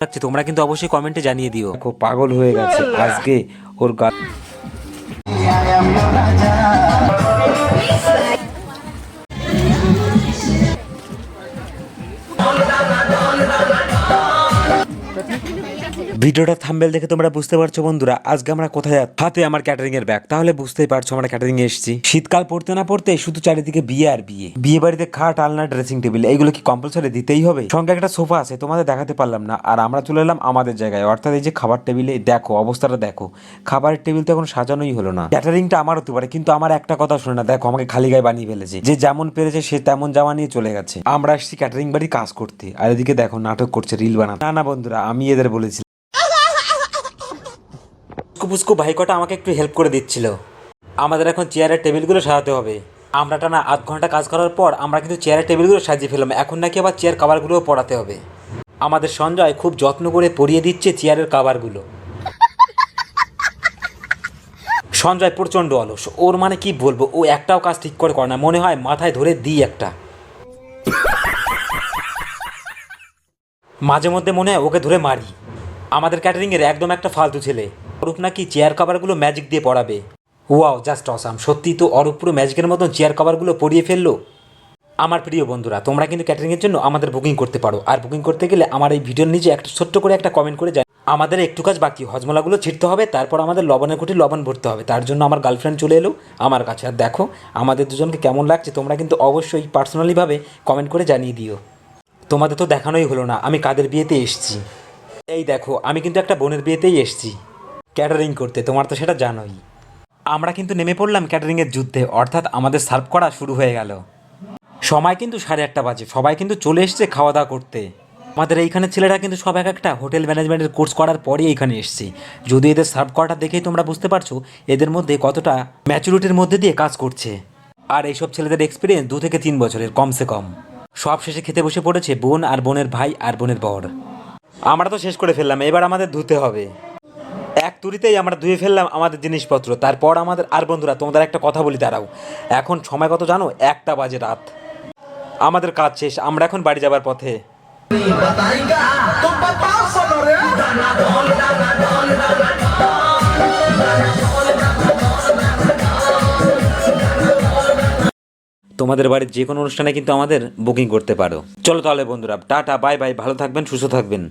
তোমরা কিন্তু অবশ্যই কমেন্টে জানিয়ে দিও। দেখো পাগল হয়ে গেছে আজকে ওর গা। ভিডিওটা থাম্বনেল দেখে তোমরা বুঝতে পারছো বন্ধুরা আজকে আমরা কোথায় যাচ্ছি। হাতে আমার ক্যাটারিং এর ব্যাগ, তাহলে বুঝতেই পারছো আমরা ক্যাটারিং এ এসেছি। শীতকাল পড়তে না পড়তে শুধু চারিদিকে বিয়ে আর বিয়ে। বিয়ে বাড়িতে খাট, আলনা, ড্রেসিং টেবিল এগুলো কি কম্পালসরি দিতেই হবে? সঙ্গে একটা সোফা আছে, তোমাদের দেখাতে পারলাম না। আর আমরা চলে এলাম আমাদের জায়গায়, অর্থাৎ এই যে খাবার টেবিলে। দেখো অবস্থাটা দেখো, খাবারের টেবিল তো এখন সাজানোই হলো না। ক্যাটারিংটা আমার হতে পারে, কিন্তু আমার একটা কথা শুনে না, দেখো আমাকে খালি গায়ে বানিয়ে ফেলেছে। যে যেমন পেরেছে সে তেমন জামা নিয়ে চলে গেছে। আমরা এসেছি ক্যাটারিং বাড়ি কাজ করতে, আর এদিকে দেখো নাটক করছে, রিল বানাতে। না না বন্ধুরা, আমি এদের বলেছি। পুস্কু ভাই কটা আমাকে একটু হেল্প করে দিচ্ছিল। আমাদের এখন চেয়ারের টেবিলগুলো সাজাতে হবে। আমরা টানা আধ ঘন্টা কাজ করার পর আমরা কিন্তু চেয়ারের টেবিলগুলো সাজিয়ে ফেললাম। এখন নাকি আবার চেয়ার কাভারগুলোও পরাতে হবে। আমাদের সঞ্জয় খুব যত্ন করে পরিয়ে দিচ্ছে চেয়ারের কাভারগুলো। সঞ্জয় প্রচণ্ড অলস, ওর মানে কি বলবো, ও একটাও কাজ ঠিক করে না, মনে হয় মাথায় ধরে দিই একটা। মাঝে মধ্যে মনে হয় ওকে ধরে মারি। আমাদের ক্যাটারিংয়ের একদম একটা ফালতু ছেলে। অরূপ নাকি চেয়ার কাভারগুলো ম্যাজিক দিয়ে পড়াবে। Wow, just awesome. সত্যি তো অরূপ পুরো ম্যাজিকের মতন চেয়ার কাভারগুলো পরিয়ে ফেললো। আমার প্রিয় বন্ধুরা, তোমরা কিন্তু ক্যাটারিংয়ের জন্য আমাদের বুকিং করতে পারো। আর বুকিং করতে গেলে আমার এই ভিডিওর নিচে একটা ছোট্ট করে একটা কমেন্ট করে যায়। আমাদের একটু কাজ বাকি, হজমলাগুলো ছিটতে হবে, তারপর আমাদের লবণের কুটি লবণ ভরতে হবে। তার জন্য আমার গার্লফ্রেন্ড চলে এলো আমার কাছে। আর দেখো আমাদের দুজনকে কেমন লাগছে, তোমরা কিন্তু অবশ্যই পার্সোনালিভাবে কমেন্ট করে জানিয়ে দিও। তোমাদের তো দেখানোই হলো না আমি কাদের বিয়েতে এসেছি। এই দেখো আমি কিন্তু একটা বোনের বিয়েতেই এসেছি ক্যাটারিং করতে, তোমার তো সেটা জানোই। আমরা কিন্তু নেমে পড়লাম ক্যাটারিংয়ের যুদ্ধে, অর্থাৎ আমাদের সার্ভ করা শুরু হয়ে গেল। সময় কিন্তু 8:30 বাজে, সবাই কিন্তু চলে এসছে খাওয়া দাওয়া করতে। আমাদের এইখানে ছেলেরা কিন্তু সব এক একটা হোটেল ম্যানেজমেন্টের কোর্স করার পরেই এইখানে এসছে। যদি এদের সার্ভ করাটা দেখেই তোমরা বুঝতে পারছো এদের মধ্যে কতটা ম্যাচুরিটির মধ্যে দিয়ে কাজ করছে। আর এইসব ছেলেদের এক্সপিরিয়েন্স 2 থেকে 3 বছরের কমসে কম। সব শেষে খেতে বসে পড়েছে বোন আর বোনের ভাই আর বোনের বর। আমরা তো শেষ করে ফেললাম, এবার আমাদের ধুতে হবে। এক তুড়িতেই আমরা ধুয়ে ফেললাম আমাদের জিনিসপত্র। তারপর আমাদের, আর বন্ধুরা তোমাদের একটা কথা বলি দাঁড়াও, এখন সময় কত জানো? 1টা বাজে রাত। আমাদের কাজ শেষ, আমরা এখন বাড়ি যাবার পথে। তোমাদের বাড়ির যে কোনো অনুষ্ঠানে কিন্তু আমাদের বুকিং করতে পারো। চলো তাহলে বন্ধুরা, টাটা বাই বাই, ভালো থাকবেন, সুস্থ থাকবেন।